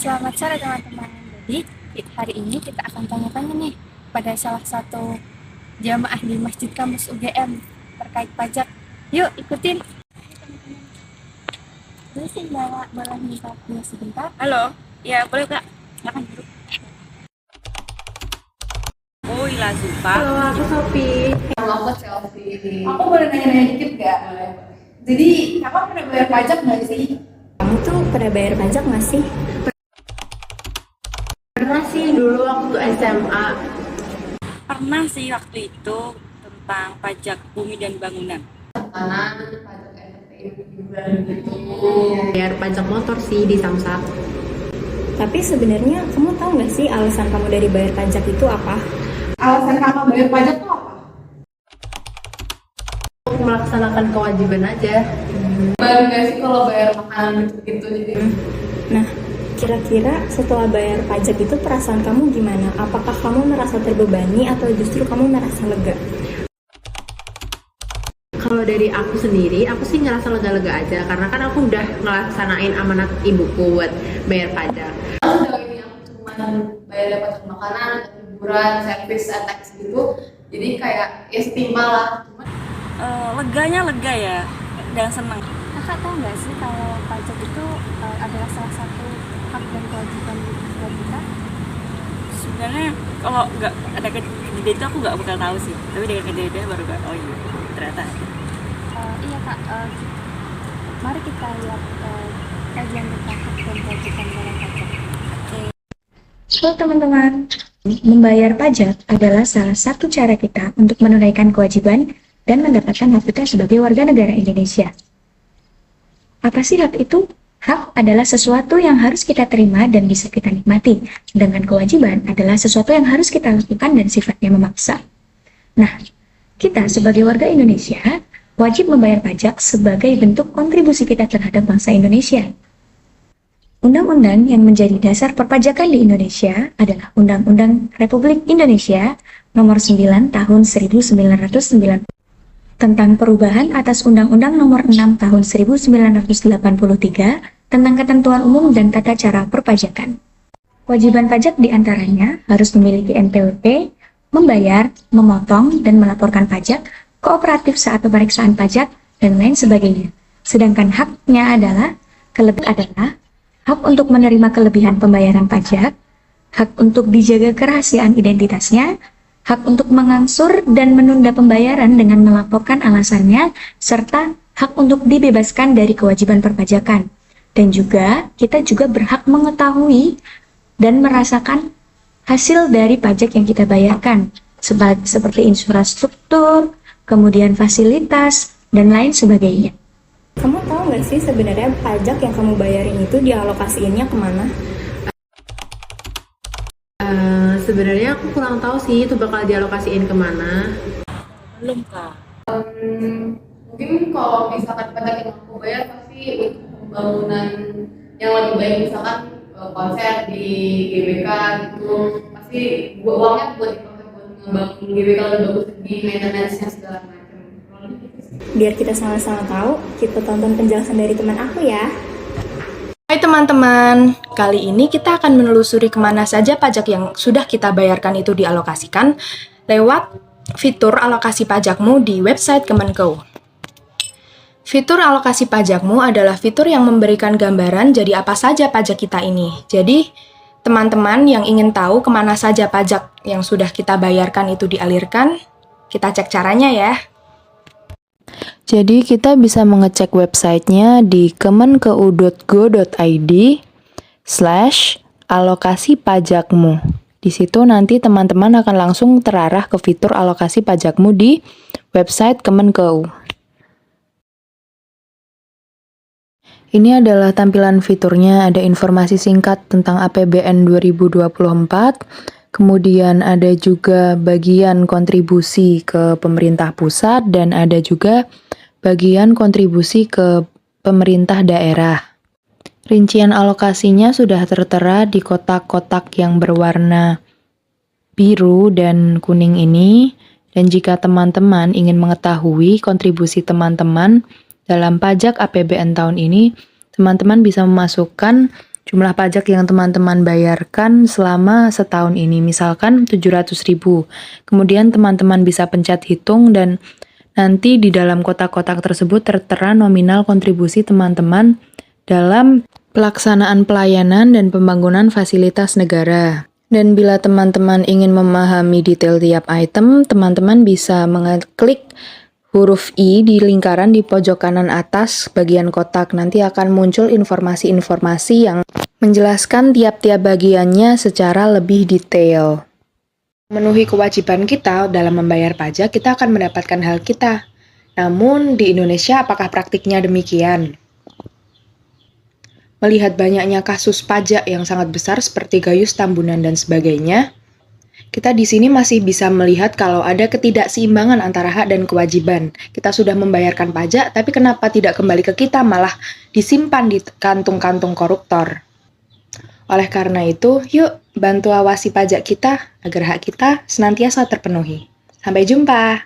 Selamat sore teman-teman. Jadi hari ini kita akan tanya-tanya nih pada salah satu jamaah di Masjid Kampus UGM terkait pajak. Yuk ikutin. Boleh sih boleh minta waktunya sebentar? Halo, ya boleh Kak, silakan duduk. Oh iya Zulfa. Halo, aku Sofi. Nama aku Chelsea. Aku boleh nanya-nanya dikit gak? Jadi kakak pernah bayar pajak nggak sih? Kamu tuh pernah bayar pajak nggak sih? Pernah sih dulu waktu SMA. Pernah sih waktu itu tentang pajak bumi dan bangunan. Kanan, pajak entertainment hiburan gitu. Bayar pajak motor sih di Samsat. Tapi sebenarnya kamu tahu nggak sih alasan kamu dari bayar pajak itu apa? Alasan kakak bayar pajak tuh apa? Untuk melaksanakan kewajiban aja. Baru nggak sih kalau bayar makanan gitu jadi. Nah, kira-kira setelah bayar pajak itu perasaan kamu gimana? Apakah kamu merasa terbebani atau justru kamu merasa lega? Kalau dari aku sendiri, aku sih ngerasa lega-lega aja karena kan aku udah ngelaksanain amanat ibuku buat bayar pajak. Sejauh ini aku cuma bayar pajak makanan, hiburan, servis, tax gitu. Jadi kayak ya setimpal lah. Leganya lega ya, dan senang. Kakak tahu nggak sih kalau pajak itu adalah salah satu hak dan kewajiban buat kita? Sebenarnya kalau nggak ada kejadian itu aku nggak bakal tahu sih. Tapi dengan kejadian baru kayak oh iya ternyata. Iya kak, mari kita lihat kajian tentang hak dan kewajiban dalam pajak. Halo teman-teman, membayar pajak adalah salah satu cara kita untuk menunaikan kewajiban dan mendapatkan hak kita sebagai warga negara Indonesia. Apa sih hak itu? Hak adalah sesuatu yang harus kita terima dan bisa kita nikmati. Sedangkan kewajiban adalah sesuatu yang harus kita lakukan dan sifatnya memaksa. Nah, kita sebagai warga Indonesia wajib membayar pajak sebagai bentuk kontribusi kita terhadap bangsa Indonesia. Undang-undang yang menjadi dasar perpajakan di Indonesia adalah Undang-Undang Republik Indonesia Nomor 9 Tahun 1990 tentang perubahan atas Undang-Undang Nomor 6 Tahun 1983 tentang ketentuan umum dan tata cara perpajakan. Kewajiban pajak diantaranya harus memiliki NPWP, membayar, memotong, dan melaporkan pajak, kooperatif saat pemeriksaan pajak, dan lain sebagainya. Sedangkan haknya adalah hak untuk menerima kelebihan pembayaran pajak, hak untuk dijaga kerahasiaan identitasnya, hak untuk mengangsur dan menunda pembayaran dengan melaporkan alasannya, serta hak untuk dibebaskan dari kewajiban perpajakan. Dan juga, kita juga berhak mengetahui dan merasakan hasil dari pajak yang kita bayarkan, seperti infrastruktur, kemudian fasilitas, dan lain sebagainya. Kamu tahu nggak sih sebenarnya pajak yang kamu bayarin itu dialokasiinnya kemana? Sebenarnya aku kurang tahu sih itu bakal dialokasiin kemana. Belum Kak. Mungkin kalau misalkan pajak yang aku bayar pasti untuk pembangunan yang lebih baik, misalkan konser di GBK gitu, pasti uangnya buat dipakai buat ngebangun GBK lebih bagus lagi, maintenance-nya segala macam. Biar kita sama-sama tahu, kita tonton penjelasan dari teman aku ya. Hai teman-teman, kali ini kita akan menelusuri kemana saja pajak yang sudah kita bayarkan itu dialokasikan lewat fitur alokasi pajakmu di website Kemenko. Fitur alokasi pajakmu adalah fitur yang memberikan gambaran jadi apa saja pajak kita ini. Jadi, teman-teman yang ingin tahu kemana saja pajak yang sudah kita bayarkan itu dialirkan, kita cek caranya ya. Jadi kita bisa mengecek websitenya di kemenko.go.id/alokasi pajakmu. Di situ nanti teman-teman akan langsung terarah ke fitur alokasi pajakmu di website Kemenko. Ini adalah tampilan fiturnya, ada informasi singkat tentang APBN 2024, kemudian ada juga bagian kontribusi ke pemerintah pusat, dan ada juga bagian kontribusi ke pemerintah daerah. Rincian alokasinya sudah tertera di kotak-kotak yang berwarna biru dan kuning ini, dan jika teman-teman ingin mengetahui kontribusi teman-teman dalam pajak APBN tahun ini, teman-teman bisa memasukkan jumlah pajak yang teman-teman bayarkan selama setahun ini, misalkan 700.000. Kemudian teman-teman bisa pencet hitung dan nanti di dalam kotak-kotak tersebut tertera nominal kontribusi teman-teman dalam pelaksanaan pelayanan dan pembangunan fasilitas negara. Dan bila teman-teman ingin memahami detail tiap item, teman-teman bisa mengeklik huruf I di lingkaran di pojok kanan atas bagian kotak. Nanti akan muncul informasi-informasi yang menjelaskan tiap-tiap bagiannya secara lebih detail. Memenuhi kewajiban kita dalam membayar pajak, kita akan mendapatkan hal kita. Namun di Indonesia apakah praktiknya demikian? Melihat banyaknya kasus pajak yang sangat besar seperti Gayus Tambunan dan sebagainya, kita di sini masih bisa melihat kalau ada ketidakseimbangan antara hak dan kewajiban. Kita sudah membayarkan pajak, tapi kenapa tidak kembali ke kita, malah disimpan di kantung-kantung koruptor? Oleh karena itu, yuk bantu awasi pajak kita agar hak kita senantiasa terpenuhi. Sampai jumpa!